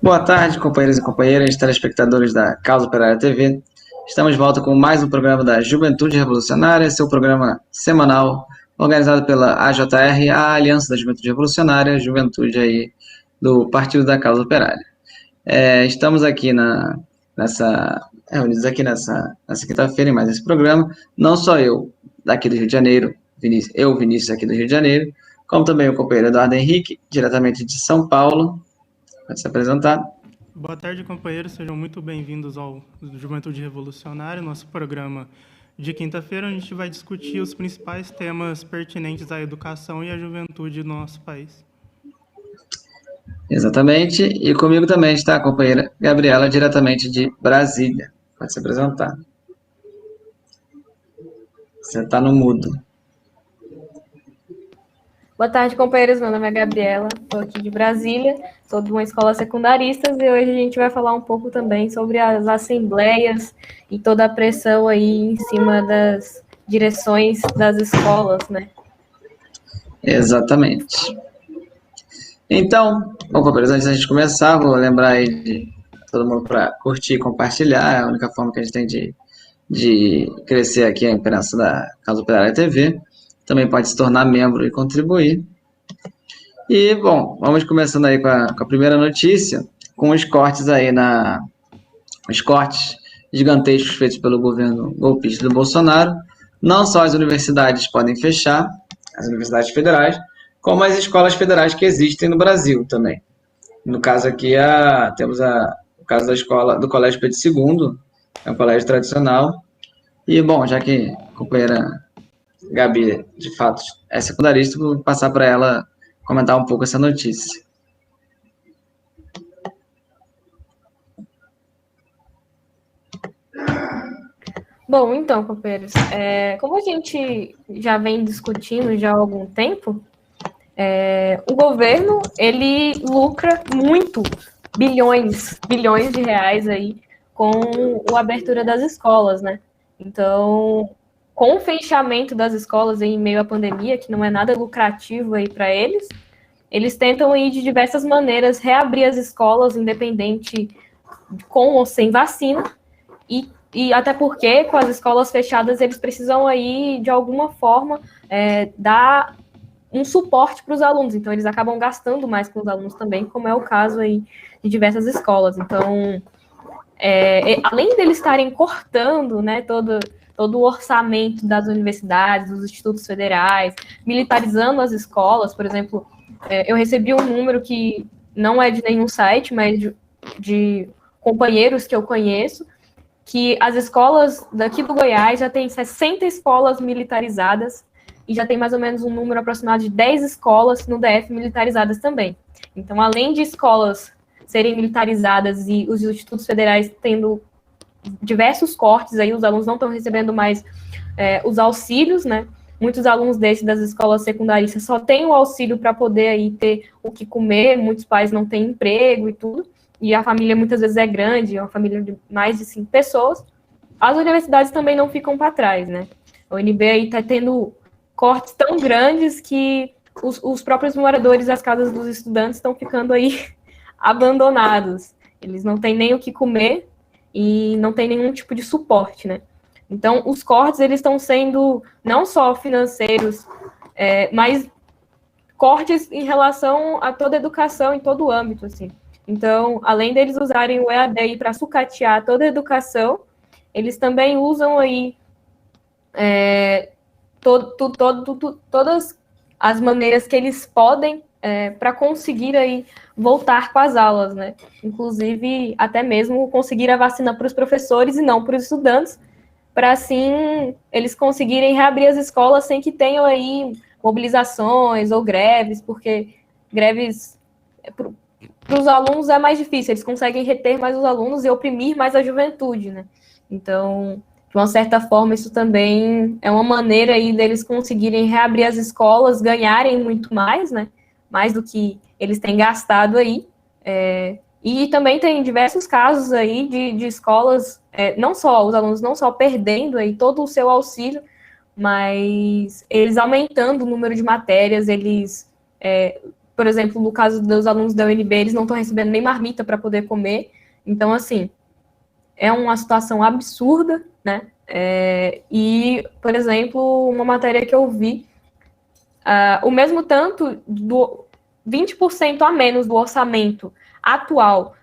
Boa tarde, companheiros e companheiras, telespectadores da Causa Operária TV. Estamos de volta com mais um programa da Juventude Revolucionária, seu programa semanal, organizado pela AJR, a Aliança da Juventude Revolucionária, juventude aí do Partido da Causa Operária. Estamos aqui reunidos aqui nessa quinta-feira em mais esse programa, não só eu, daqui do Rio de Janeiro, Vinícius, aqui do Rio de Janeiro, como também o companheiro Eduardo Henrique, diretamente de São Paulo. Pode se apresentar. Boa tarde, companheiros. Sejam muito bem-vindos ao Juventude Revolucionária, nosso programa de quinta-feira, onde a gente vai discutir os principais temas pertinentes à educação e à juventude do nosso país. Exatamente. E comigo também está a companheira Gabriela, diretamente de Brasília. Pode se apresentar. Você está no mudo. Boa tarde, companheiros. Meu nome é Gabriela, estou aqui de Brasília, sou de uma escola secundaristas e hoje a gente vai falar um pouco também sobre as assembleias e toda a pressão aí em cima das direções das escolas, né? Exatamente. Então, bom, companheiros, antes da gente começar, vou lembrar aí de todo mundo para curtir e compartilhar, é a única forma que a gente tem de crescer aqui a imprensa da Causa Operária TV. Também pode se tornar membro e contribuir. E, bom, vamos começando aí com a primeira notícia, com os cortes aí os cortes gigantescos feitos pelo governo golpista do Bolsonaro. Não só as universidades podem fechar, as universidades federais, como as escolas federais que existem no Brasil também. No caso aqui, temos o caso da escola do Colégio Pedro II, é um colégio tradicional. E, bom, já que a companheira Gabi, de fato, é secundarista, vou passar para ela comentar um pouco essa notícia. Bom, então, companheiros, como a gente já vem discutindo já há algum tempo, o governo, ele lucra muito, bilhões de reais aí com a abertura das escolas, né? Então, com o fechamento das escolas em meio à pandemia, que não é nada lucrativo aí para eles tentam aí de diversas maneiras reabrir as escolas, independente com ou sem vacina, e até porque com as escolas fechadas eles precisam aí de alguma forma dar um suporte para os alunos, então eles acabam gastando mais com os alunos também, como é o caso aí de diversas escolas. Então, além deles estarem cortando, né, todo o orçamento das universidades, dos institutos federais, militarizando as escolas, por exemplo, eu recebi um número que não é de nenhum site, mas de companheiros que eu conheço, que as escolas daqui do Goiás já tem 60 escolas militarizadas e já tem mais ou menos um número aproximado de 10 escolas no DF militarizadas também. Então, além de escolas serem militarizadas e os institutos federais tendo diversos cortes, aí os alunos não estão recebendo mais os auxílios, né? Muitos alunos das escolas secundaristas só têm o auxílio para poder aí ter o que comer, muitos pais não têm emprego e tudo, e a família muitas vezes é grande, é uma família de mais de 5 pessoas. As universidades também não ficam para trás, né? A UNB aí está tendo cortes tão grandes que os próprios moradores das casas dos estudantes estão ficando aí abandonados. Eles não têm nem o que comer e não tem nenhum tipo de suporte, né? Então, os cortes, eles estão sendo não só financeiros, mas cortes em relação a toda a educação, em todo o âmbito, assim. Então, além deles usarem o EAD para sucatear toda a educação, eles também usam aí todas as maneiras que eles podem para conseguir aí voltar com as aulas, né? Inclusive, até mesmo conseguir a vacina para os professores e não para os estudantes, para assim eles conseguirem reabrir as escolas sem que tenham aí mobilizações ou greves, porque greves para os alunos é mais difícil, eles conseguem reter mais os alunos e oprimir mais a juventude, né? Então, de uma certa forma, isso também é uma maneira aí deles conseguirem reabrir as escolas, ganharem muito mais, né? Mais do que eles têm gastado aí. E também tem diversos casos aí de escolas, não só os alunos não só perdendo aí todo o seu auxílio, mas eles aumentando o número de matérias, eles por exemplo, no caso dos alunos da UNB, eles não estão recebendo nem marmita para poder comer. Então, assim, é uma situação absurda, né? E, por exemplo, uma matéria que eu vi, o mesmo tanto do 20% a menos do orçamento atual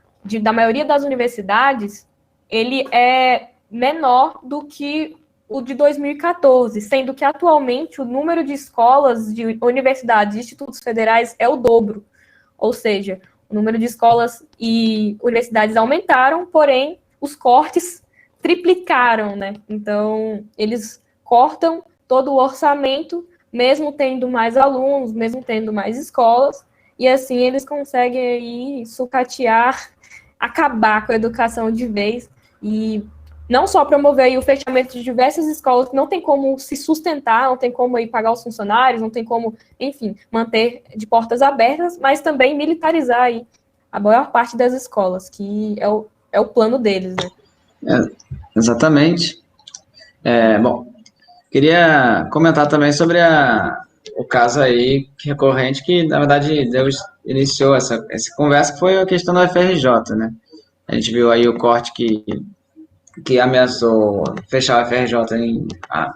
da maioria das universidades, ele é menor do que o de 2014, sendo que atualmente o número de escolas, de universidades e institutos federais é o dobro. Ou seja, o número de escolas e universidades aumentaram, porém, os cortes triplicaram, né? Então, eles cortam todo o orçamento, mesmo tendo mais alunos, mesmo tendo mais escolas, e assim eles conseguem aí sucatear, acabar com a educação de vez, e não só promover aí o fechamento de diversas escolas que não tem como se sustentar, não tem como aí pagar os funcionários, não tem como, enfim, manter de portas abertas, mas também militarizar aí a maior parte das escolas, que é o plano deles, né? Exatamente. Bom, queria comentar também sobre o caso aí recorrente que, na verdade, Deus iniciou essa conversa, que foi a questão da FRJ, né? A gente viu aí o corte que ameaçou fechar a FRJ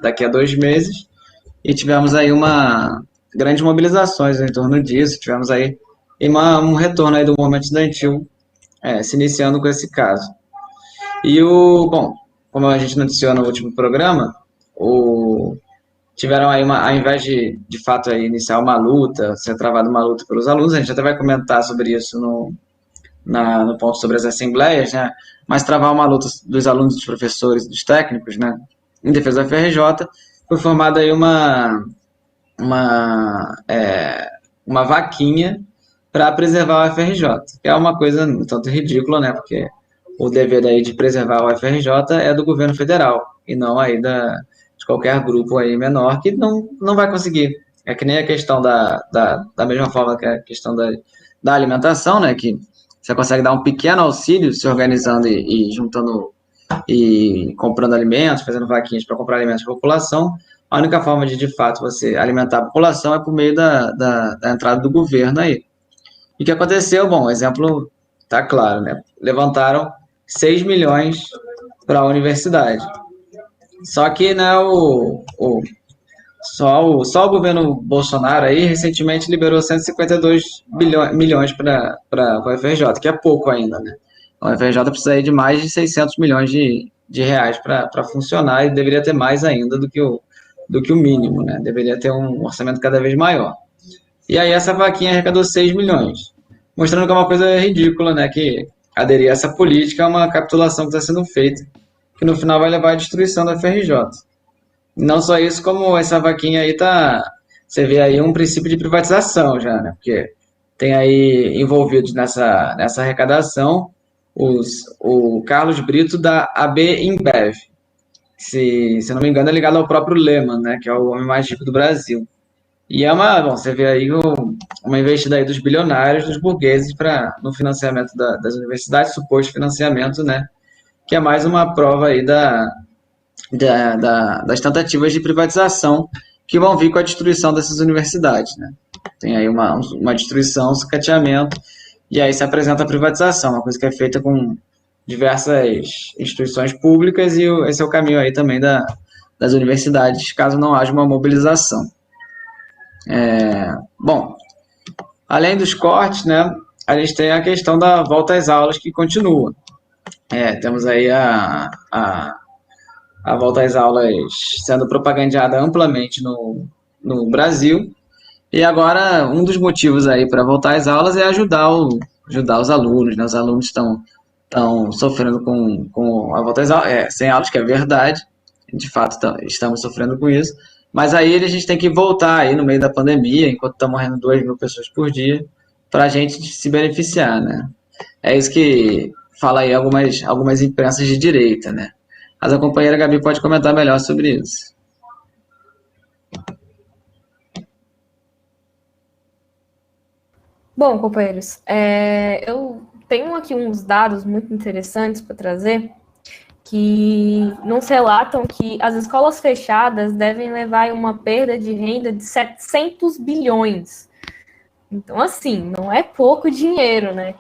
daqui a 2 meses, e tivemos aí uma grandes mobilizações em torno disso, tivemos aí um retorno aí do movimento estudantil se iniciando com esse caso. E bom, como a gente noticiou no último programa, tiveram aí ao invés de fato aí iniciar uma luta, ser travada uma luta pelos alunos, a gente até vai comentar sobre isso no ponto sobre as assembleias, né? Mas travar uma luta dos alunos, dos professores, dos técnicos, né? Em defesa da FRJ, foi formada aí uma vaquinha para preservar o FRJ, que é uma coisa um tanto ridícula, né? Porque o dever aí de preservar o FRJ é do governo federal, e não aí de qualquer grupo aí menor que não vai conseguir. É que nem a questão da mesma forma que a questão da alimentação, né? Que você consegue dar um pequeno auxílio se organizando e juntando e comprando alimentos, fazendo vaquinhas para comprar alimentos para a população. A única forma de fato, você alimentar a população é por meio da entrada do governo aí. E o que aconteceu? Bom, o exemplo está claro, né? Levantaram 6 milhões para a universidade. Só que, né, só o governo Bolsonaro aí recentemente liberou 152 milhões para a UFRJ, que é pouco ainda, né? A UFRJ precisa aí de mais de 600 milhões de reais para funcionar, e deveria ter mais ainda do que o mínimo, né? Deveria ter um orçamento cada vez maior. E aí essa vaquinha arrecadou 6 milhões, mostrando que é uma coisa ridícula, né? Que aderir a essa política é uma capitulação que está sendo feita, que no final vai levar à destruição da FRJ. Não só isso, como essa vaquinha aí você vê aí um princípio de privatização já, né? Porque tem aí envolvidos nessa arrecadação o Carlos Brito da AB InBev. Se não me engano, é ligado ao próprio Lehman, né? Que é o homem mais rico do Brasil. E bom, você vê aí uma investida aí dos bilionários, dos burgueses, no financiamento das universidades, suposto financiamento, né? Que é mais uma prova aí das tentativas de privatização que vão vir com a destruição dessas universidades, né? Tem aí uma destruição, um sucateamento, e aí se apresenta a privatização, uma coisa que é feita com diversas instituições públicas, e esse é o caminho aí também das universidades, caso não haja uma mobilização. Bom, além dos cortes, né, a gente tem a questão da volta às aulas que continua. Temos aí a volta às aulas sendo propagandeada amplamente no Brasil, e agora um dos motivos aí para voltar às aulas é ajudar os alunos, né? Os alunos estão sofrendo com a volta às aulas, sem aulas, que é verdade, de fato estamos sofrendo com isso, mas aí a gente tem que voltar aí no meio da pandemia, enquanto estão morrendo 2.000 pessoas por dia, para a gente se beneficiar, né? É isso que fala aí algumas imprensas de direita, né? Mas a companheira Gabi pode comentar melhor sobre isso. Bom, companheiros, eu tenho aqui uns dados muito interessantes para trazer, que nos relatam que as escolas fechadas devem levar a uma perda de renda de 700 bilhões. Então, assim, não é pouco dinheiro, né?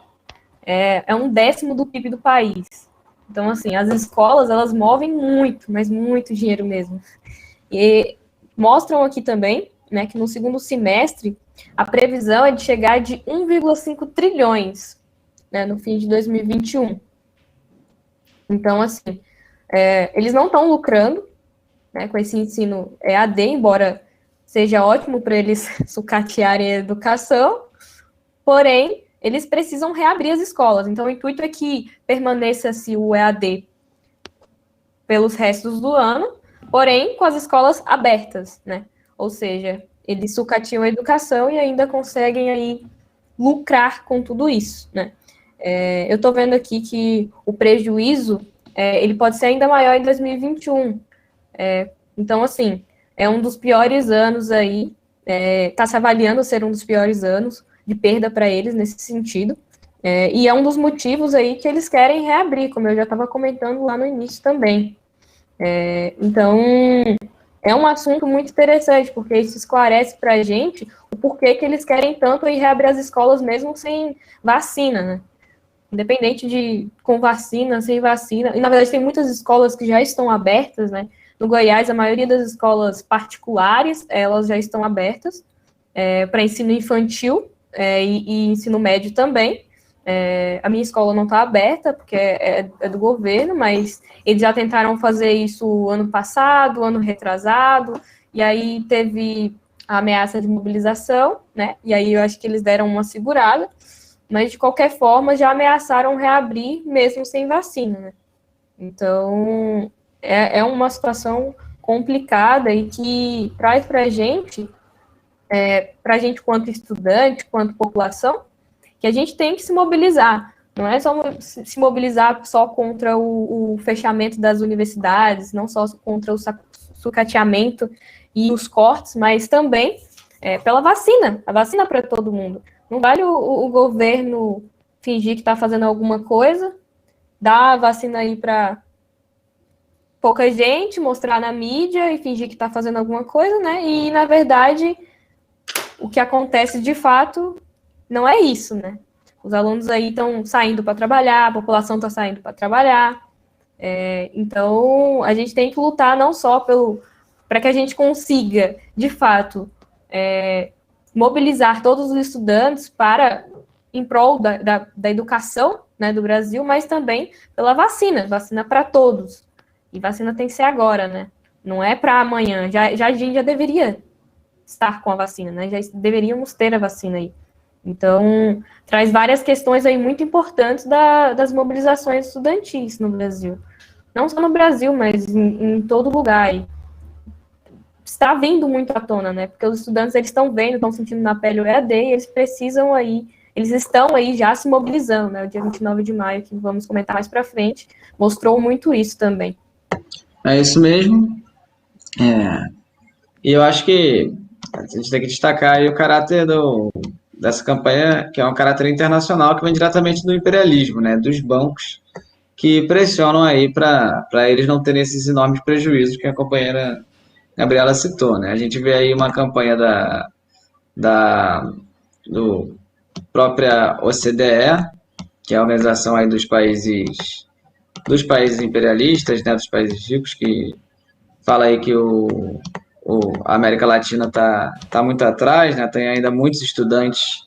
É um 1/10 do PIB do país. Então, assim, as escolas, elas movem muito, mas muito dinheiro mesmo. E mostram aqui também, né, que no segundo semestre, a previsão é de chegar de 1,5 trilhões, né, no fim de 2021. Então, assim, eles não estão lucrando, né, com esse ensino EAD, embora seja ótimo para eles sucatearem a educação, porém, eles precisam reabrir as escolas. Então, o intuito é que permaneça-se o EAD pelos restos do ano, porém, com as escolas abertas, né? Ou seja, eles sucatiam a educação e ainda conseguem aí lucrar com tudo isso, né? Eu estou vendo aqui que o prejuízo, ele pode ser ainda maior em 2021. Então, assim, é um dos piores anos aí, está se avaliando ser um dos piores anos de perda para eles nesse sentido, e é um dos motivos aí que eles querem reabrir, como eu já estava comentando lá no início também. Então, é um assunto muito interessante, porque isso esclarece para a gente o porquê que eles querem tanto ir reabrir as escolas mesmo sem vacina, né? Independente de com vacina, sem vacina. E, na verdade, tem muitas escolas que já estão abertas, né? No Goiás, a maioria das escolas particulares, elas já estão abertas para ensino infantil e ensino médio também. A minha escola não está aberta, porque é do governo, mas eles já tentaram fazer isso ano passado, ano retrasado, e aí teve a ameaça de mobilização, né? E aí eu acho que eles deram uma segurada, mas de qualquer forma já ameaçaram reabrir mesmo sem vacina, né? Então é uma situação complicada e que traz para a gente quanto estudante, quanto população, que a gente tem que se mobilizar. Não é só se mobilizar só contra o fechamento das universidades, não só contra o sucateamento e os cortes, mas também pela vacina, a vacina para todo mundo. Não vale o governo fingir que está fazendo alguma coisa, dar a vacina aí para pouca gente, mostrar na mídia e fingir que está fazendo alguma coisa, né? E, na verdade, o que acontece de fato não é isso, né? Os alunos aí estão saindo para trabalhar, a população está saindo para trabalhar. Então, a gente tem que lutar não só para que a gente consiga, de fato, mobilizar todos os estudantes em prol da educação, né, do Brasil, mas também pela vacina para todos. E vacina tem que ser agora, né? Não é para amanhã. A gente já deveria estar com a vacina, né? Já deveríamos ter a vacina aí. Então, traz várias questões aí muito importantes das mobilizações estudantis no Brasil. Não só no Brasil, mas em todo lugar. E está vindo muito à tona, né? Porque os estudantes, eles estão vendo, estão sentindo na pele o EAD, e eles estão aí já se mobilizando, né? O dia 29 de maio, que vamos comentar mais para frente, mostrou muito isso também. É isso mesmo. E eu acho que a gente tem que destacar aí o caráter dessa campanha, que é um caráter internacional que vem diretamente do imperialismo, né? Dos bancos que pressionam aí para eles não terem esses enormes prejuízos que a companheira Gabriela citou, né? A gente vê aí uma campanha do própria OCDE, que é a organização aí dos países imperialistas, né? Dos países ricos, que fala aí que a América Latina está muito atrás, né? Tem ainda muitos estudantes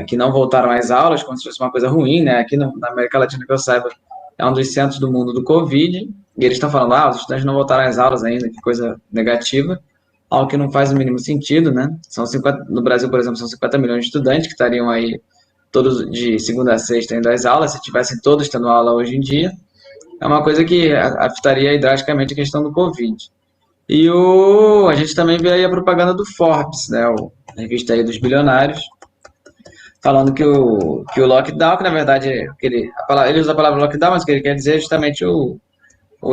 que não voltaram às aulas, como se fosse uma coisa ruim, né? Aqui na América Latina, que eu saiba, é um dos centros do mundo do Covid, e eles estão falando, os estudantes não voltaram às aulas ainda, que coisa negativa, algo que não faz o mínimo sentido, né? No Brasil, por exemplo, são 50 milhões de estudantes que estariam aí todos de segunda a sexta indo às aulas, se tivessem todos tendo aula hoje em dia, é uma coisa que afetaria drasticamente a questão do Covid. E a gente também vê aí a propaganda do Forbes, né? A revista aí dos bilionários, falando que o lockdown, que na verdade ele usa a palavra lockdown, mas o que ele quer dizer é justamente o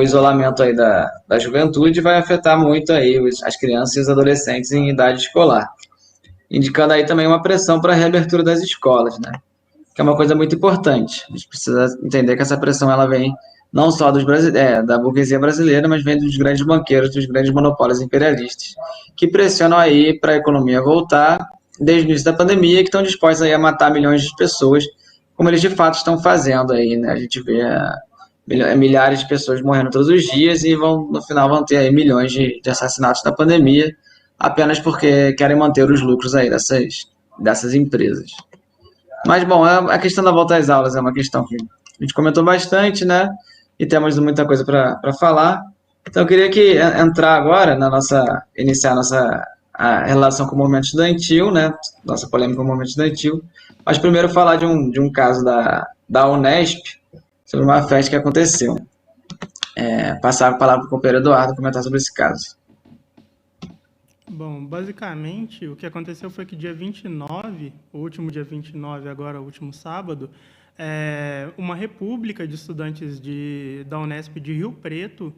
isolamento aí da juventude vai afetar muito aí as crianças e os adolescentes em idade escolar, indicando aí também uma pressão para a reabertura das escolas, né? Que é uma coisa muito importante. A gente precisa entender que essa pressão ela vem não só da burguesia brasileira, mas vem dos grandes banqueiros, dos grandes monopólios imperialistas, que pressionam aí para a economia voltar desde o início da pandemia que estão dispostos aí a matar milhões de pessoas, como eles de fato estão fazendo aí, né? A gente vê milhares de pessoas morrendo todos os dias e no final vão ter aí milhões de assassinatos da pandemia apenas porque querem manter os lucros aí dessas empresas. Mas, bom, a questão da volta às aulas é uma questão que a gente comentou bastante, né? E temos muita coisa para falar. Então, eu queria entrar agora iniciar a nossa relação com o movimento estudantil, né? Nossa polêmica com o movimento estudantil. Mas primeiro falar de um caso da Unesp, sobre uma festa que aconteceu. Passar a palavra para o companheiro Eduardo comentar sobre esse caso. Bom, basicamente, o que aconteceu foi que dia 29, o último dia 29, agora o último sábado, uma república de estudantes da Unesp de Rio Preto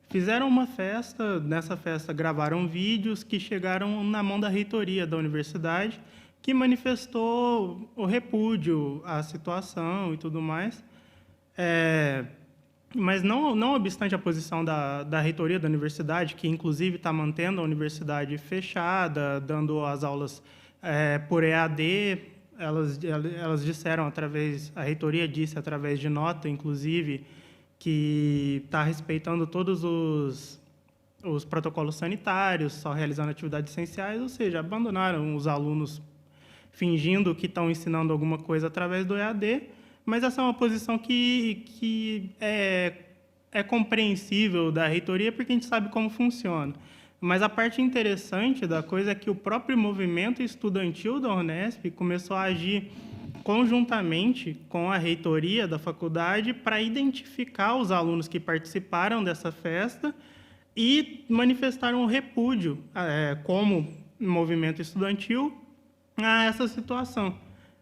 fizeram uma festa. Nessa festa gravaram vídeos que chegaram na mão da reitoria da universidade, que manifestou o repúdio à situação e tudo mais. Mas não obstante a posição da reitoria da universidade, que inclusive está mantendo a universidade fechada, dando as aulas por EAD, elas disseram a reitoria disse através de nota, inclusive, que está respeitando todos os protocolos sanitários, só realizando atividades essenciais, ou seja, abandonaram os alunos fingindo que estão ensinando alguma coisa através do EAD. Mas essa é uma posição que é compreensível da reitoria, porque a gente sabe como funciona. Mas a parte interessante da coisa é que o próprio movimento estudantil da Unesp começou a agir conjuntamente com a reitoria da faculdade para identificar os alunos que participaram dessa festa e manifestaram repúdio, como movimento estudantil, a essa situação.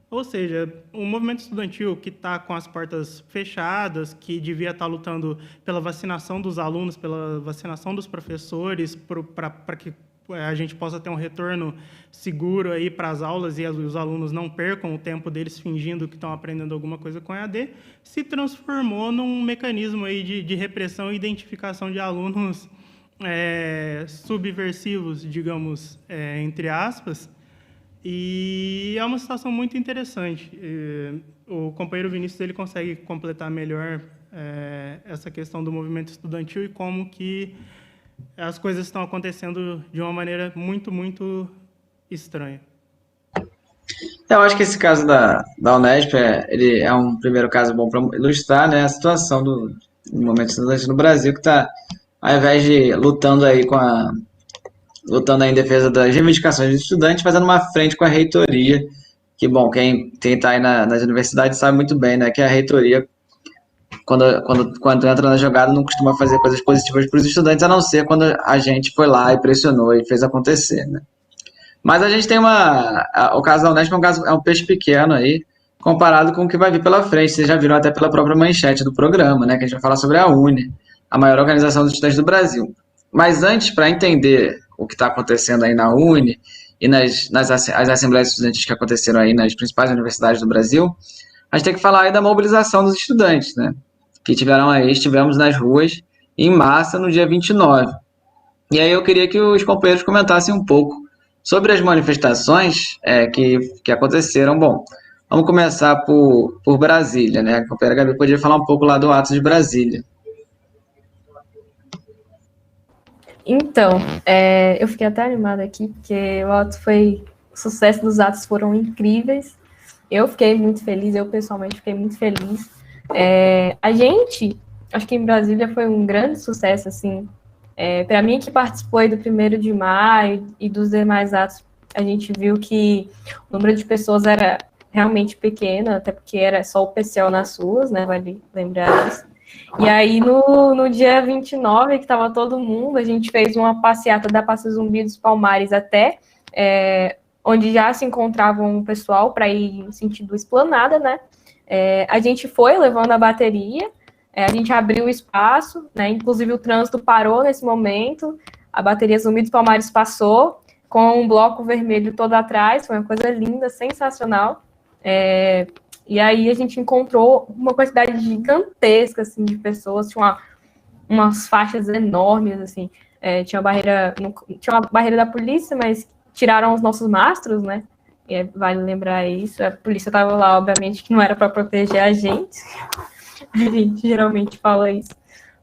Ou seja, o movimento estudantil que está com as portas fechadas, que devia estar lutando pela vacinação dos alunos, pela vacinação dos professores, para que a gente possa ter um retorno seguro aí para as aulas e os alunos não percam o tempo deles fingindo que estão aprendendo alguma coisa com EAD, se transformou num mecanismo aí de repressão e identificação de alunos subversivos, digamos, entre aspas. E é uma situação muito interessante. O companheiro Vinícius ele consegue completar melhor essa questão do movimento estudantil e como que as coisas estão acontecendo de uma maneira muito, muito estranha. Eu acho que esse caso da Unesp ele é um primeiro caso bom para ilustrar, né, a situação do movimento estudantil no Brasil, que está, ao invés de lutando aí em defesa das reivindicações dos estudantes, fazendo uma frente com a reitoria, que, bom, quem está aí nas universidades sabe muito bem, né, que a reitoria, quando entra na jogada, não costuma fazer coisas positivas para os estudantes, a não ser quando a gente foi lá e pressionou e fez acontecer, né. Mas a gente tem o caso da Unesp é um peixe pequeno aí, comparado com o que vai vir pela frente. Vocês já viram até pela própria manchete do programa, né, que a gente vai falar sobre a UNE, a maior organização dos estudantes do Brasil. Mas antes, para entender o que está acontecendo aí na UNE e as assembleias estudantis que aconteceram aí nas principais universidades do Brasil, a gente tem que falar aí da mobilização dos estudantes, né? Que estivemos nas ruas em massa no dia 29. E aí eu queria que os companheiros comentassem um pouco sobre as manifestações que aconteceram. Bom, vamos começar por Brasília, né? A companheira Gabi podia falar um pouco lá do Atos de Brasília. Então, eu fiquei até animada aqui, porque o sucesso dos atos foram incríveis. Eu fiquei muito feliz, eu pessoalmente fiquei muito feliz. Acho que em Brasília foi um grande sucesso, assim. Para mim, que participou do 1º de maio e dos demais atos, a gente viu que o número de pessoas era realmente pequeno, até porque era só o PCO nas ruas, né? Vale lembrar disso. E aí, no dia 29, que estava todo mundo, a gente fez uma passeata da Praça Zumbi dos Palmares até onde já se encontravam o pessoal para ir em sentido Esplanada, né? A gente foi levando a bateria, a gente abriu o espaço, né? Inclusive o trânsito parou nesse momento, a bateria Zumbi dos Palmares passou, com um bloco vermelho todo atrás, foi uma coisa linda, sensacional. E aí a gente encontrou uma quantidade gigantesca, assim, de pessoas, tinha umas faixas enormes, assim, tinha uma barreira da polícia, mas tiraram os nossos mastros, né, Vale lembrar isso. A polícia estava lá, obviamente, que não era para proteger a gente. A gente geralmente fala isso.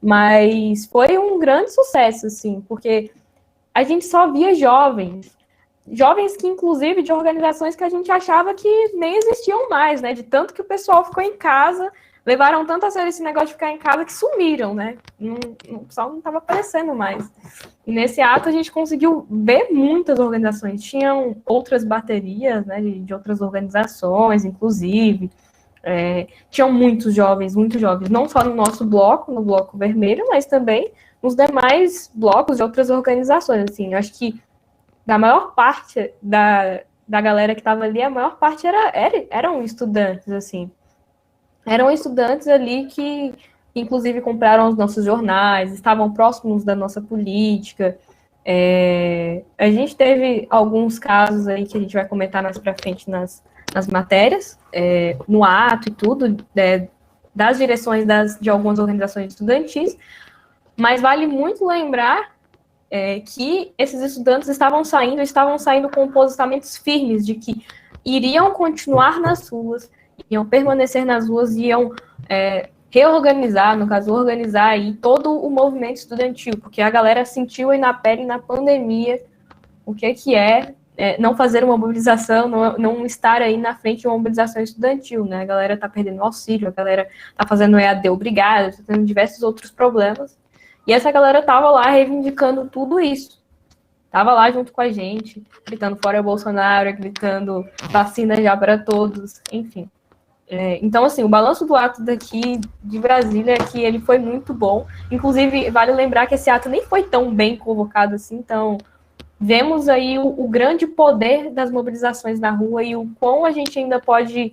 Mas foi um grande sucesso, assim, porque a gente só via jovens que, inclusive, de organizações que a gente achava que nem existiam mais, né? De tanto que o pessoal ficou em casa, levaram tanto a sério esse negócio de ficar em casa que sumiram, né? O pessoal não estava aparecendo mais. E nesse ato a gente conseguiu ver muitas organizações. Tinham outras baterias, né? De outras organizações, inclusive. Tinham muitos jovens, não só no nosso bloco, no Bloco Vermelho, mas também nos demais blocos de outras organizações. Assim, eu acho que da maior parte da galera que estava ali, a maior parte eram estudantes, assim. Eram estudantes ali que, inclusive, compraram os nossos jornais, estavam próximos da nossa política. A gente teve alguns casos aí que a gente vai comentar mais para frente nas matérias, no ato e tudo, das direções de algumas organizações estudantis, mas vale muito lembrar que esses estudantes estavam saindo com posicionamentos firmes de que iriam continuar nas ruas, iam permanecer nas ruas, iam reorganizar, no caso, organizar aí todo o movimento estudantil, porque a galera sentiu aí na pele, na pandemia, o que é não fazer uma mobilização, não estar aí na frente de uma mobilização estudantil, né? A galera tá perdendo auxílio, a galera tá fazendo EAD obrigada, tá tendo diversos outros problemas. E essa galera tava lá reivindicando tudo isso. Tava lá junto com a gente, gritando fora Bolsonaro, gritando vacina já para todos, enfim. Então, assim, o balanço do ato daqui de Brasília é que ele foi muito bom. Inclusive, vale lembrar que esse ato nem foi tão bem convocado assim, então vemos aí o grande poder das mobilizações na rua e o quão a gente ainda pode,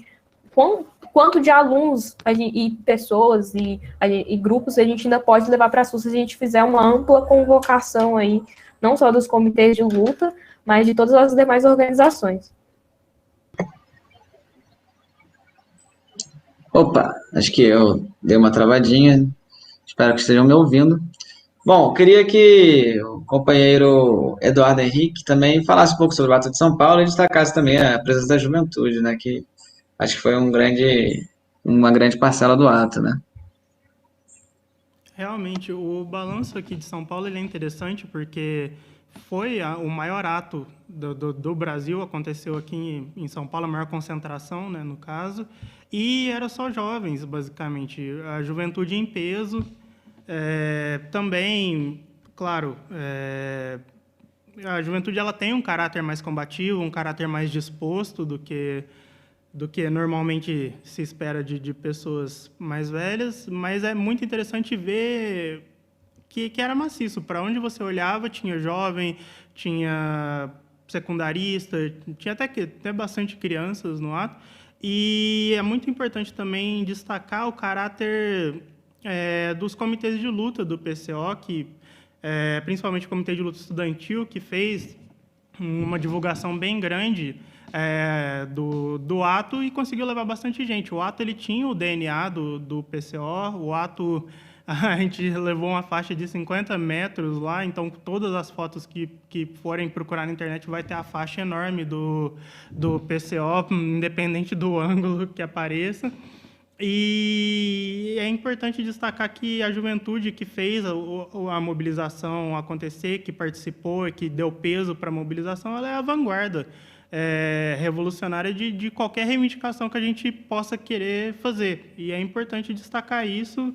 quanto de alunos e pessoas e grupos a gente ainda pode levar para a SUS se a gente fizer uma ampla convocação aí, não só dos comitês de luta, mas de todas as demais organizações. Opa, acho que eu dei uma travadinha, espero que estejam me ouvindo. Bom, queria que o companheiro Eduardo Henrique também falasse um pouco sobre o ato de São Paulo e destacasse também a presença da juventude, né, que acho que foi uma grande parcela do ato, né? Realmente, o balanço aqui de São Paulo ele é interessante porque foi o maior ato do Brasil, aconteceu aqui em São Paulo, a maior concentração, né, no caso, e era só jovens, basicamente, a juventude em peso. Também, claro, a juventude ela tem um caráter mais combativo, um caráter mais disposto do que normalmente se espera de pessoas mais velhas, mas é muito interessante ver que era maciço. Para onde você olhava, tinha jovem, tinha secundarista, tinha até bastante crianças no ato. E é muito importante também destacar o caráter dos comitês de luta do PCO, que, principalmente o Comitê de Luta Estudantil, que fez uma divulgação bem grande do ato e conseguiu levar bastante gente. O ato ele tinha o DNA do PCO, o ato a gente levou uma faixa de 50 metros lá, então todas as fotos que forem procurar na internet vai ter a faixa enorme do PCO, independente do ângulo que apareça. E é importante destacar que a juventude que fez a mobilização acontecer, que participou e que deu peso para a mobilização, ela é a vanguarda revolucionária de qualquer reivindicação que a gente possa querer fazer. E é importante destacar isso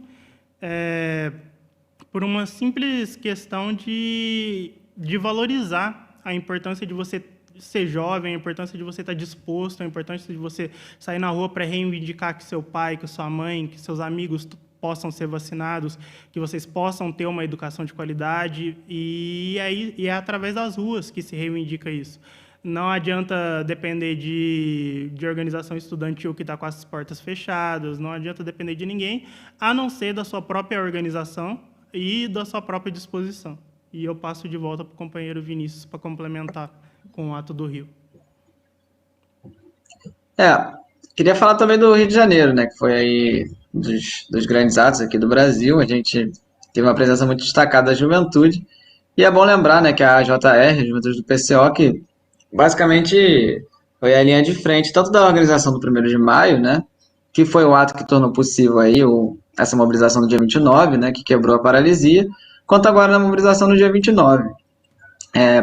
por uma simples questão de valorizar a importância de você ser jovem, a importância de você estar disposto, a importância de você sair na rua para reivindicar que seu pai, que sua mãe, que seus amigos possam ser vacinados, que vocês possam ter uma educação de qualidade, e é através das ruas que se reivindica isso. Não adianta depender de organização estudantil que está com as portas fechadas, não adianta depender de ninguém, a não ser da sua própria organização e da sua própria disposição. E eu passo de volta para o companheiro Vinícius para complementar com o ato do Rio. Queria falar também do Rio de Janeiro, né, que foi aí dos grandes atos aqui do Brasil. A gente teve uma presença muito destacada da juventude, e é bom lembrar, né, que a JR, a Juventude do PCO, que basicamente foi a linha de frente, tanto da organização do 1º de maio, né, que foi o ato que tornou possível aí essa mobilização do dia 29, né, que quebrou a paralisia, quanto agora na mobilização no dia 29.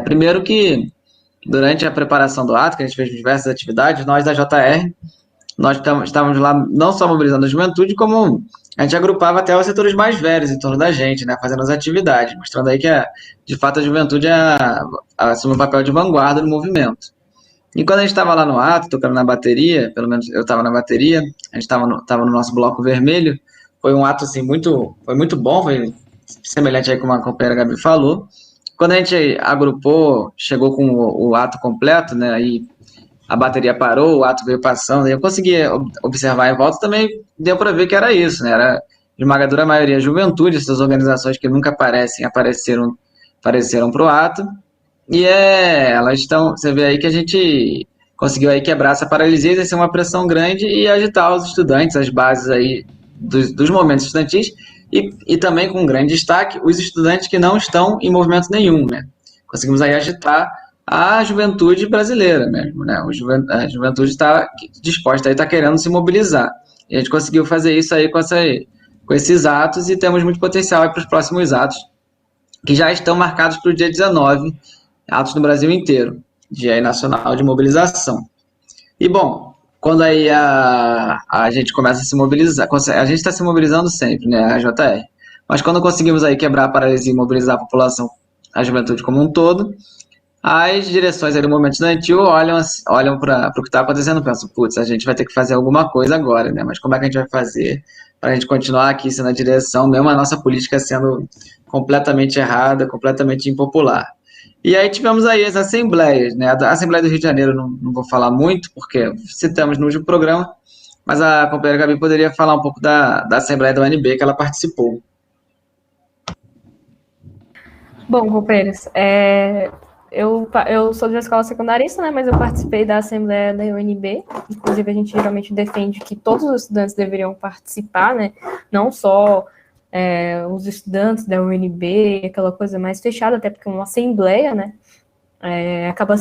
Primeiro que, durante a preparação do ato, que a gente fez diversas atividades, nós da JR, nós estávamos lá não só mobilizando a juventude, como a gente agrupava até os setores mais velhos em torno da gente, né, fazendo as atividades, mostrando aí que, de fato, a juventude assume um papel de vanguarda no movimento. E quando a gente estava lá no ato, tocando na bateria, pelo menos eu estava na bateria, a gente estava no nosso bloco vermelho, foi um ato assim, foi muito bom, foi semelhante aí como a companheira Gabi falou. Quando a gente agrupou, chegou com o ato completo, né, aí a bateria parou, o ato veio passando, e eu consegui observar em volta, também deu para ver que era isso, né, era esmagadora maioria juventude, essas organizações que nunca apareceram para o ato, e elas estão, você vê aí que a gente conseguiu aí quebrar essa paralisia, exercer uma pressão grande e agitar os estudantes, as bases aí dos momentos estudantis, e também com um grande destaque, os estudantes que não estão em movimento nenhum, né? Conseguimos aí agitar a juventude brasileira mesmo, né? A juventude está disposta aí, está querendo se mobilizar. E a gente conseguiu fazer isso aí com esses atos, e temos muito potencial aí para os próximos atos, que já estão marcados para o dia 19, atos no Brasil inteiro, Dia Nacional de Mobilização. E, bom, quando aí a gente começa a se mobilizar, a gente está se mobilizando sempre, né, a JR, mas quando conseguimos aí quebrar a paralisia e mobilizar a população, a juventude como um todo, as direções aí do movimento estudantil olham para o que está acontecendo e pensam, putz, a gente vai ter que fazer alguma coisa agora, né, mas como é que a gente vai fazer para a gente continuar aqui sendo a direção, mesmo a nossa política sendo completamente errada, completamente impopular? E aí tivemos aí as assembleias, né? A Assembleia do Rio de Janeiro não vou falar muito, porque citamos no último programa, mas a companheira Gabi poderia falar um pouco da Assembleia da UNB, que ela participou. Bom, companheiros, eu sou de uma escola secundarista, né, mas eu participei da Assembleia da UNB, inclusive a gente geralmente defende que todos os estudantes deveriam participar, né, não só os estudantes da UNB, aquela coisa mais fechada, até porque uma assembleia, né, acaba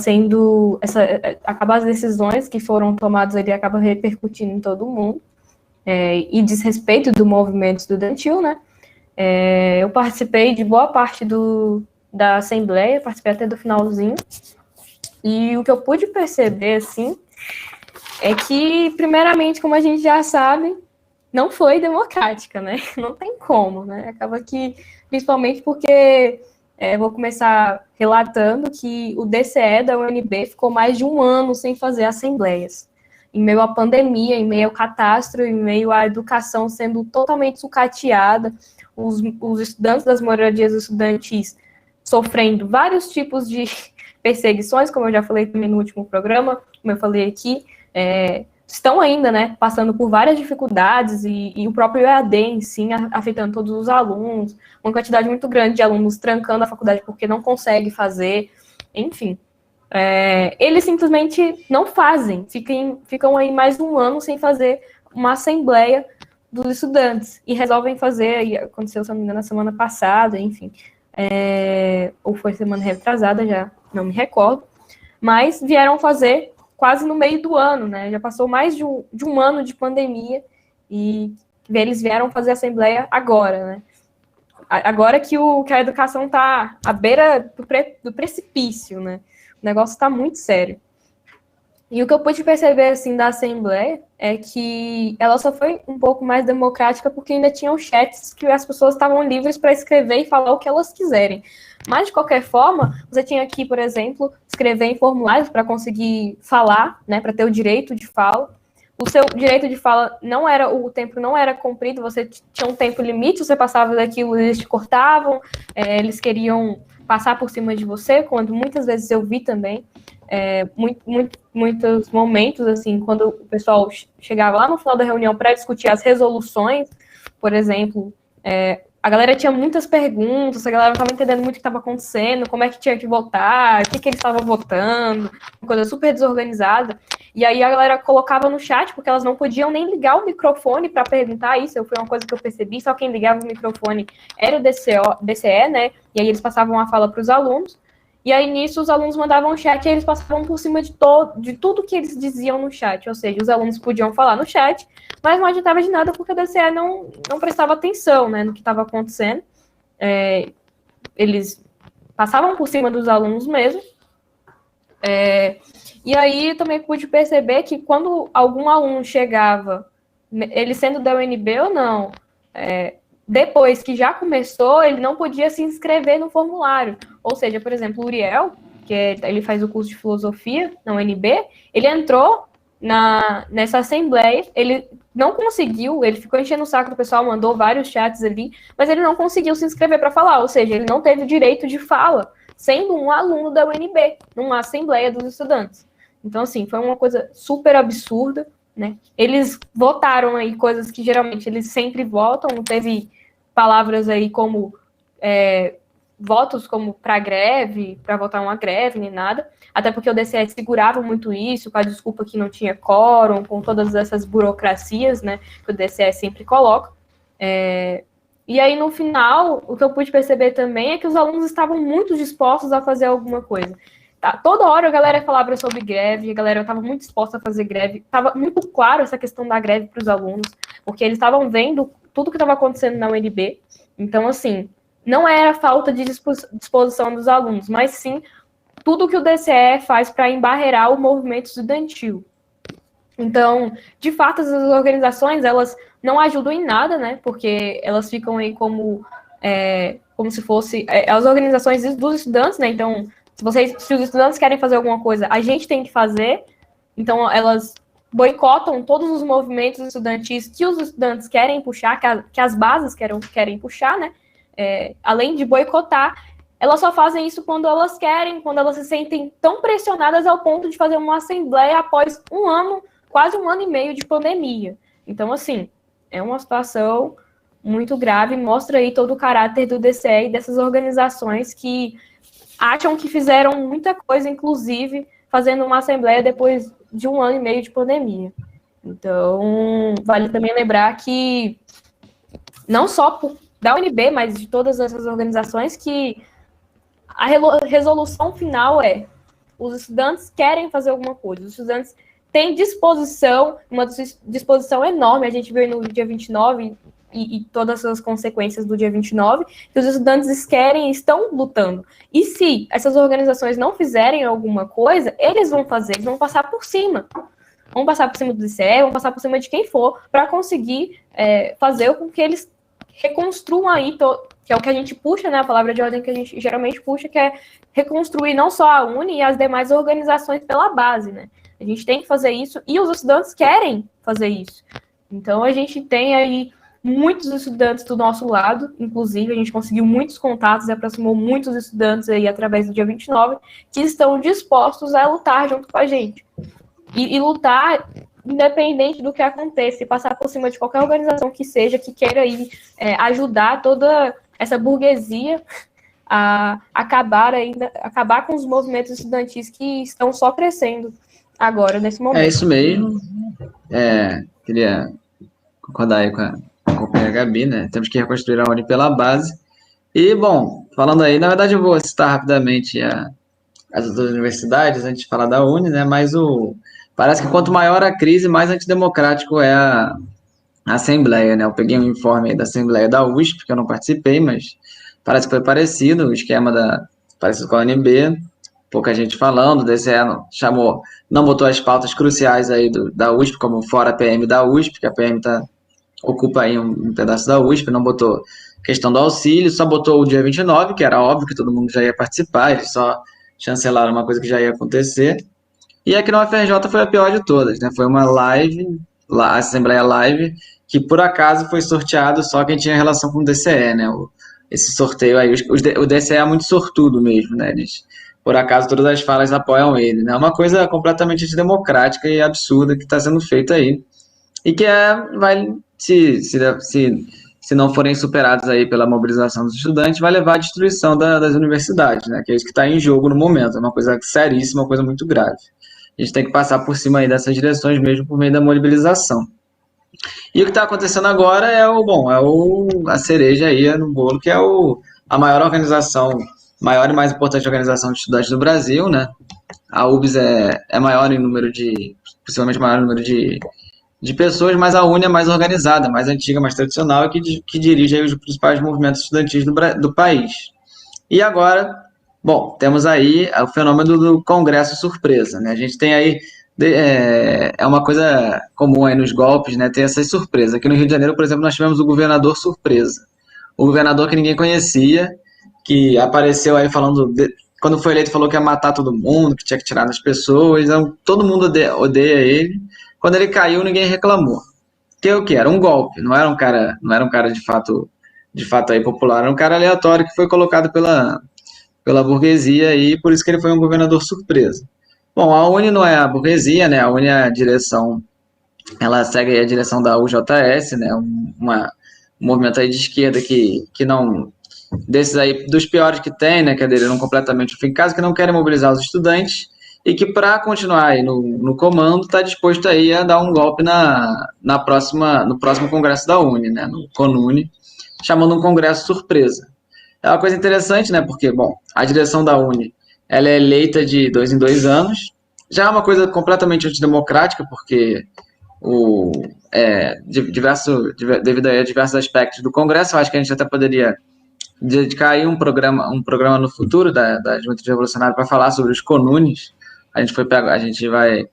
as decisões que foram tomadas ali acabam repercutindo em todo mundo, e diz respeito do movimento estudantil, né. Eu participei de boa parte da assembleia, participei até do finalzinho, e o que eu pude perceber, assim, é que, primeiramente, como a gente já sabe, não foi democrática, né? Não tem como, né? Acaba que, principalmente porque, vou começar relatando que o DCE da UNB ficou mais de um ano sem fazer assembleias. Em meio à pandemia, em meio ao catástrofe, em meio à educação sendo totalmente sucateada, os estudantes das moradias estudantis sofrendo vários tipos de perseguições, como eu já falei também no último programa, como eu falei aqui, estão ainda, né, passando por várias dificuldades, e o próprio EAD em si afetando todos os alunos, uma quantidade muito grande de alunos trancando a faculdade porque não consegue fazer, enfim. Eles simplesmente não fazem, ficam aí mais de um ano sem fazer uma assembleia dos estudantes, e resolvem fazer, e aconteceu, se não me engano, na semana passada, enfim, ou foi semana retrasada, já não me recordo, mas vieram fazer quase no meio do ano, né? Já passou mais de um ano de pandemia, e eles vieram fazer a assembleia agora, né? Agora que a educação está à beira do precipício, né? O negócio está muito sério. E o que eu pude perceber, assim, da Assembleia é que ela só foi um pouco mais democrática porque ainda tinham chats que as pessoas estavam livres para escrever e falar o que elas quiserem. Mas, de qualquer forma, você tinha aqui, por exemplo, escrever em formulários para conseguir falar, né, para ter o direito de fala. O seu direito de fala o tempo não era cumprido, você tinha um tempo limite, você passava daquilo, eles te cortavam, eles queriam passar por cima de você, quando muitas vezes eu vi também, muitos momentos, assim, quando o pessoal chegava lá no final da reunião para discutir as resoluções, por exemplo, a galera tinha muitas perguntas, a galera não estava entendendo muito o que estava acontecendo, como é que tinha que votar, o que eles estavam votando, uma coisa super desorganizada. E aí a galera colocava no chat, porque elas não podiam nem ligar o microfone para perguntar isso, foi uma coisa que eu percebi, só quem ligava o microfone era o DCE, né? E aí eles passavam a fala para os alunos. E aí, nisso, os alunos mandavam chat e eles passavam por cima de tudo que eles diziam no chat. Ou seja, os alunos podiam falar no chat, mas não adiantava de nada porque o DCE não prestava atenção, né, no que estava acontecendo. Eles passavam por cima dos alunos mesmo. E aí, eu também pude perceber que quando algum aluno chegava, ele sendo da UNB ou não, depois que já começou, ele não podia se inscrever no formulário. Ou seja, por exemplo, o Uriel, ele faz o curso de filosofia na UNB, ele entrou nessa assembleia, ele não conseguiu, ele ficou enchendo o saco do pessoal, mandou vários chats ali, mas ele não conseguiu se inscrever para falar, ou seja, ele não teve direito de fala, sendo um aluno da UNB, numa assembleia dos estudantes. Então, assim, foi uma coisa super absurda, né? Eles votaram aí coisas que geralmente eles sempre votam, não teve palavras aí como votos como para greve, para votar uma greve, nem nada, até porque o DCE segurava muito isso, com a desculpa que não tinha quórum, com todas essas burocracias, né, que o DCE sempre coloca. E aí, no final, o que eu pude perceber também é que os alunos estavam muito dispostos a fazer alguma coisa. Toda hora a galera falava sobre greve, a galera estava muito disposta a fazer greve, estava muito claro essa questão da greve para os alunos, porque eles estavam vendo tudo que estava acontecendo na UNB. Então, assim, não era falta de disposição dos alunos, mas sim tudo que o DCE faz para embarrear o movimento estudantil. Então, de fato, essas organizações, elas não ajudam em nada, né? Porque elas ficam aí como se fosse as organizações dos estudantes, né? Então, se os estudantes querem fazer alguma coisa, a gente tem que fazer. Então, elas boicotam todos os movimentos estudantis que os estudantes querem puxar, que as bases querem puxar, né? Além de boicotar, elas só fazem isso quando elas querem, quando elas se sentem tão pressionadas ao ponto de fazer uma assembleia após quase um ano e meio de pandemia. Então, assim, é uma situação muito grave, mostra aí todo o caráter do DCE e dessas organizações que acham que fizeram muita coisa, inclusive fazendo uma assembleia depois de um ano e meio de pandemia. Então, vale também lembrar que não só da UNB, mas de todas essas organizações, que a resolução final os estudantes querem fazer alguma coisa, os estudantes têm disposição, uma disposição enorme, a gente viu no dia 29 e todas as consequências do dia 29, que os estudantes querem e estão lutando. E se essas organizações não fizerem alguma coisa, eles vão passar por cima. Vão passar por cima do DCE, vão passar por cima de quem for, para conseguir fazer com que eles reconstruam aí, que é o que a gente puxa, né, a palavra de ordem que a gente geralmente puxa, que é reconstruir não só a UNE e as demais organizações pela base, né? A gente tem que fazer isso e os estudantes querem fazer isso. Então, a gente tem aí muitos estudantes do nosso lado, inclusive a gente conseguiu muitos contatos e aproximou muitos estudantes aí através do dia 29, que estão dispostos a lutar junto com a gente. E lutar independente do que aconteça, e passar por cima de qualquer organização que seja, que queira aí ajudar toda essa burguesia a acabar com os movimentos estudantis que estão só crescendo agora, nesse momento. É isso mesmo. Queria concordar aí com a companheira Gabi, né? Temos que reconstruir a UNE pela base. E, bom, falando aí, na verdade eu vou citar rapidamente as outras universidades antes de falar da UNE, né? Mas parece que quanto maior a crise, mais antidemocrático é a Assembleia, né? Eu peguei um informe aí da Assembleia da USP, que eu não participei, mas parece que foi parecido, o esquema parecido com a UNB, pouca gente falando, o DCE não botou as pautas cruciais aí da USP, como fora a PM da USP, que a PM ocupa aí um pedaço da USP, não botou questão do auxílio, só botou o dia 29, que era óbvio que todo mundo já ia participar, eles só chancelaram uma coisa que já ia acontecer. E aqui na UFRJ foi a pior de todas, né? Foi uma live, a Assembleia Live, que por acaso foi sorteado só quem tinha relação com o DCE, né? Esse sorteio aí, o DCE é muito sortudo mesmo, né? Por acaso todas as falas apoiam ele, né? É uma coisa completamente antidemocrática e absurda que está sendo feita aí. E que se não forem superados aí pela mobilização dos estudantes, vai levar à destruição das universidades, né? Que é isso que está em jogo no momento, é uma coisa seríssima, uma coisa muito grave. A gente tem que passar por cima aí dessas direções mesmo por meio da mobilização. E o que está acontecendo agora a cereja aí no bolo, que é a maior organização maior e mais importante organização de estudantes do Brasil, né? A UBS é maior em número de, possivelmente maior em número de pessoas, mas a UNE é mais organizada, mais antiga, mais tradicional e que dirige aí os principais movimentos estudantis do país. E agora, bom, temos aí o fenômeno do Congresso Surpresa, né? A gente tem aí, é uma coisa comum aí nos golpes, né? Ter essas surpresas. Aqui no Rio de Janeiro, por exemplo, nós tivemos o governador surpresa. O governador que ninguém conhecia, que apareceu aí falando, quando foi eleito falou que ia matar todo mundo, que tinha que tirar das pessoas, então todo mundo odeia ele. Quando ele caiu, ninguém reclamou. Que o que era um golpe, não era um cara de fato aí popular, era um cara aleatório que foi colocado pela burguesia e por isso que ele foi um governador surpresa. Bom, a UNE não é a burguesia, né? A UNE é a direção, ela segue a direção da UJS, né? Um movimento aí de esquerda que não, desses aí, dos piores que tem, né? Que aderiram completamente ao fim de casa, que não querem mobilizar os estudantes e que para continuar aí no comando está disposto aí a dar um golpe no próximo congresso da UNE, né? No CONUNE, chamando um congresso surpresa. É uma coisa interessante, né? Porque, bom, a direção da UNE ela é eleita de 2 em 2 anos. Já é uma coisa completamente antidemocrática, porque devido a diversos aspectos do Congresso, eu acho que a gente até poderia dedicar aí um programa no futuro da Juventude Revolucionária para falar sobre os conunes. A gente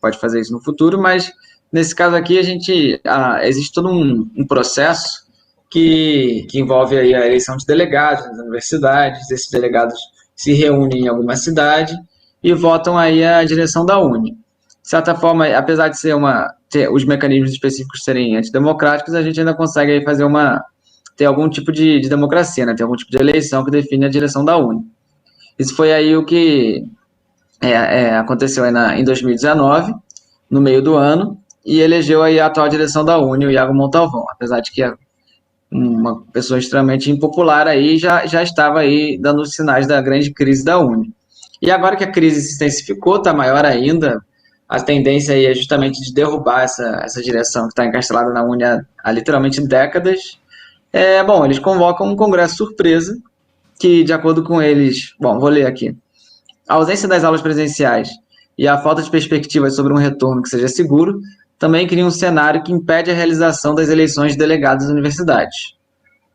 pode fazer isso no futuro, mas nesse caso aqui existe todo um processo que envolve aí a eleição de delegados nas universidades. Esses delegados se reúnem em alguma cidade e votam aí a direção da UNE. De certa forma, apesar de ter os mecanismos específicos serem antidemocráticos, a gente ainda consegue aí ter algum tipo de democracia, né? Ter algum tipo de eleição que define a direção da UNE. Isso foi aí o que aconteceu aí em 2019, no meio do ano, e elegeu aí a atual direção da UNE, o Iago Montalvão, apesar de que uma pessoa extremamente impopular aí já estava aí dando os sinais da grande crise da UNE. E agora que a crise se intensificou, está maior ainda, a tendência aí é justamente de derrubar essa direção que está encastelada na UNE há literalmente décadas. Bom, eles convocam um congresso surpresa, que de acordo com eles, bom, vou ler aqui. A ausência das aulas presenciais e a falta de perspectivas sobre um retorno que seja seguro também cria um cenário que impede a realização das eleições de delegados das universidades,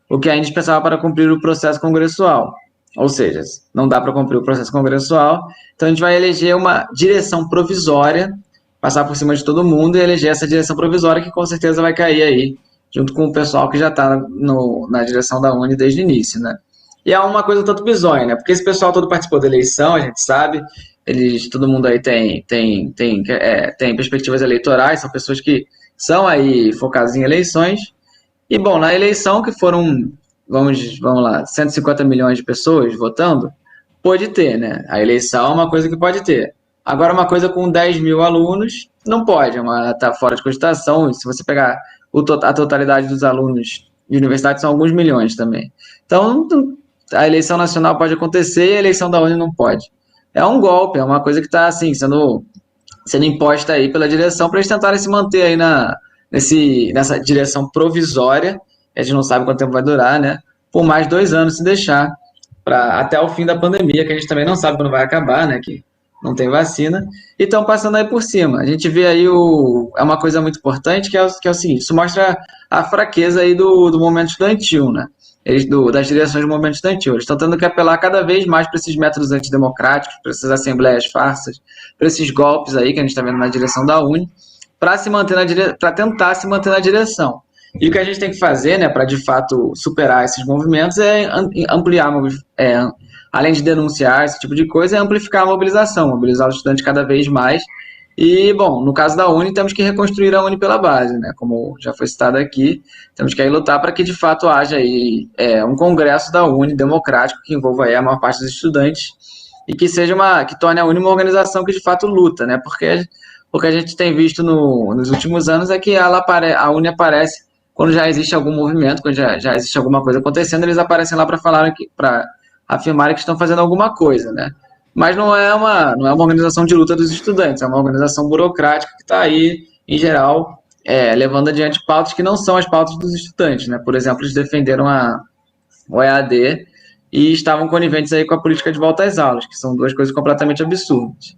o que é indispensável para cumprir o processo congressual. Ou seja, não dá para cumprir o processo congressual, então a gente vai eleger uma direção provisória, passar por cima de todo mundo e eleger essa direção provisória que com certeza vai cair aí, junto com o pessoal que já está na direção da UNE desde o início, né? E é uma coisa tanto bizonha, né? Porque esse pessoal todo participou da eleição, a gente sabe, todo mundo aí tem perspectivas eleitorais, são pessoas que são aí focadas em eleições. E, bom, na eleição que foram, vamos lá, 150 milhões de pessoas votando, pode ter, né? A eleição é uma coisa que pode ter. Agora, uma coisa com 10 mil alunos, não pode, está fora de cogitação. Se você pegar a totalidade dos alunos de universidade, são alguns milhões também. Então, a eleição nacional pode acontecer e a eleição da UNE não pode. É um golpe, é uma coisa que está assim, sendo imposta aí pela direção para eles tentarem se manter aí nessa direção provisória, a gente não sabe quanto tempo vai durar, né? Por mais 2 anos se deixar, até o fim da pandemia, que a gente também não sabe quando vai acabar, né? Que não tem vacina, e estão passando aí por cima. A gente vê aí é uma coisa muito importante, que é o seguinte, isso mostra a fraqueza aí do movimento estudantil, né? Das direções do movimento estudantil. Eles estão tendo que apelar cada vez mais para esses métodos antidemocráticos, para essas assembleias farsas, para esses golpes aí que a gente está vendo na direção da UNE, para tentar se manter na direção. E o que a gente tem que fazer, né, para de fato superar esses movimentos é ampliar, além de denunciar esse tipo de coisa, é amplificar a mobilização, mobilizar os estudantes cada vez mais. E, bom, no caso da UNE, temos que reconstruir a UNE pela base, né? Como já foi citado aqui, temos que aí lutar para que, de fato, haja aí, um congresso da UNE democrático que envolva aí a maior parte dos estudantes e que que torne a UNE uma organização que, de fato, luta, né? Porque a gente tem visto nos últimos anos é que a UNE aparece quando já existe algum movimento, quando já existe alguma coisa acontecendo, eles aparecem lá para afirmarem que estão fazendo alguma coisa, né? Mas não é uma organização de luta dos estudantes, é uma organização burocrática que está aí, em geral, levando adiante pautas que não são as pautas dos estudantes, né? Por exemplo, eles defenderam o EAD e estavam coniventes aí com a política de volta às aulas, que são duas coisas completamente absurdas.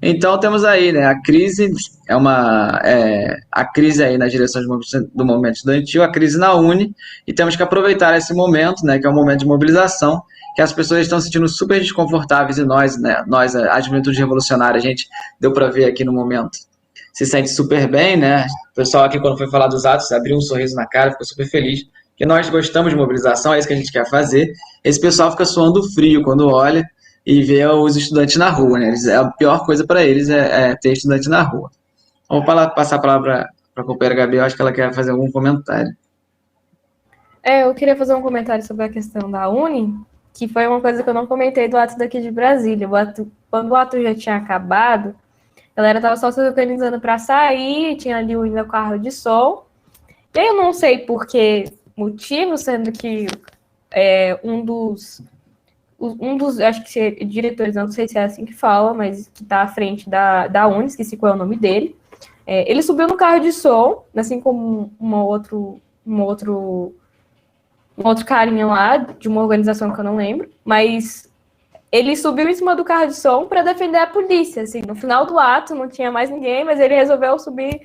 Então temos aí, né, a crise a crise aí nas direções do movimento estudantil, a crise na Uni, e temos que aproveitar esse momento, né, que é um momento de mobilização, que as pessoas estão se sentindo super desconfortáveis, e nós, né, a juventude revolucionária, a gente deu para ver aqui no momento, se sente super bem, né? O pessoal aqui, quando foi falar dos atos, abriu um sorriso na cara, ficou super feliz, porque nós gostamos de mobilização, é isso que a gente quer fazer. Esse pessoal fica suando frio quando olha e vê os estudantes na rua, né? A pior coisa para eles é ter estudante na rua. Vamos passar a palavra para a companheira Gabi, eu acho que ela quer fazer algum comentário. Eu queria fazer um comentário sobre a questão da Uni, que foi uma coisa que eu não comentei do ato daqui de Brasília. Quando o ato já tinha acabado, a galera estava só se organizando para sair, tinha ali ainda o carro de som. E aí eu não sei por que motivo, sendo que um dos, acho que diretores, não sei se é assim que fala, mas que está à frente da Uni, esqueci qual é o nome dele. Ele subiu no carro de som, assim como um outro carinha lá, de uma organização que eu não lembro, mas ele subiu em cima do carro de som para defender a polícia, assim, no final do ato não tinha mais ninguém, mas ele resolveu subir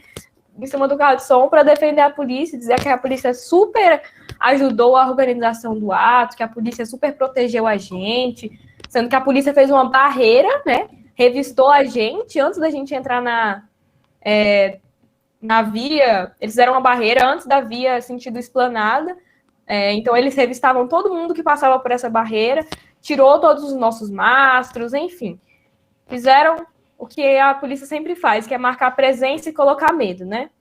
em cima do carro de som para defender a polícia, dizer que a polícia super ajudou a organização do ato, que a polícia super protegeu a gente, sendo que a polícia fez uma barreira, né, revistou a gente antes da gente entrar na via, eles fizeram uma barreira antes da via sentido Esplanada, então eles revistavam todo mundo que passava por essa barreira, tirou todos os nossos mastros, enfim. Fizeram o que a polícia sempre faz, que é marcar presença e colocar medo, né?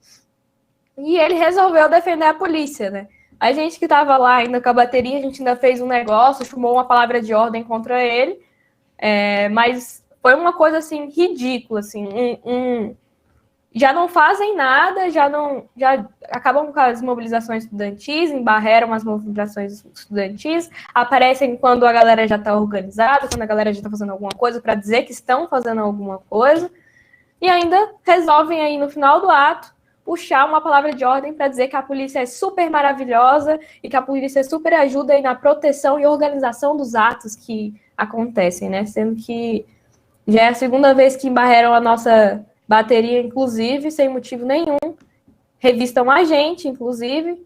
E ele resolveu defender a polícia, né? A gente que estava lá ainda com a bateria, a gente ainda fez um negócio, chamou uma palavra de ordem contra ele, mas foi uma coisa, assim, ridícula, assim, já não fazem nada, já acabam com as mobilizações estudantis, embarreram as mobilizações estudantis, aparecem quando a galera já está organizada, quando a galera já está fazendo alguma coisa para dizer que estão fazendo alguma coisa, e ainda resolvem aí no final do ato puxar uma palavra de ordem para dizer que a polícia é super maravilhosa e que a polícia super ajuda aí na proteção e organização dos atos que acontecem, né? Sendo que já é a segunda vez que embarreram a nossa bateria, inclusive, sem motivo nenhum, revistam a gente, inclusive,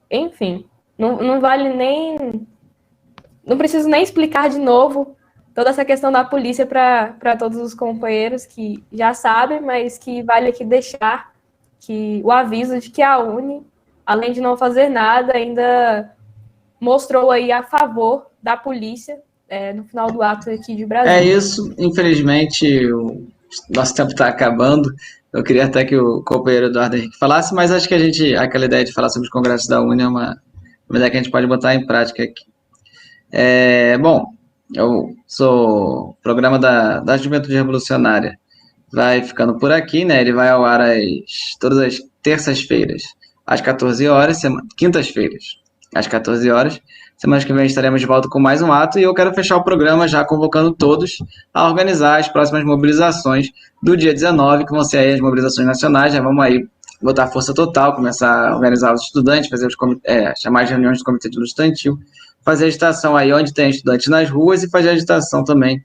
enfim, não vale nem, não preciso nem explicar de novo toda essa questão da polícia para todos os companheiros que já sabem, mas que vale aqui deixar o aviso de que a Uni, além de não fazer nada, ainda mostrou aí a favor da polícia no final do ato aqui de Brasília. É isso, infelizmente nosso tempo está acabando. Eu queria até que o companheiro Eduardo Henrique falasse, mas acho que aquela ideia de falar sobre os congressos da Uni é uma ideia que a gente pode botar em prática aqui. Bom, o programa da Juventude Revolucionária vai ficando por aqui, né? Ele vai ao ar todas as terças-feiras, às 14 horas, quintas-feiras, às 14 horas. Semana que vem estaremos de volta com mais um ato e eu quero fechar o programa já convocando todos a organizar as próximas mobilizações do dia 19, que vão ser aí as mobilizações nacionais. Já vamos aí botar força total, começar a organizar os estudantes, chamar as reuniões do Comitê de Luta Estudantil, fazer agitação aí onde tem estudantes nas ruas e fazer agitação também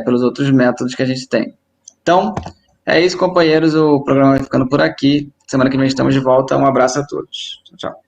pelos outros métodos que a gente tem. Então, é isso, companheiros, o programa vai ficando por aqui. Semana que vem estamos de volta. Um abraço a todos. Tchau, tchau.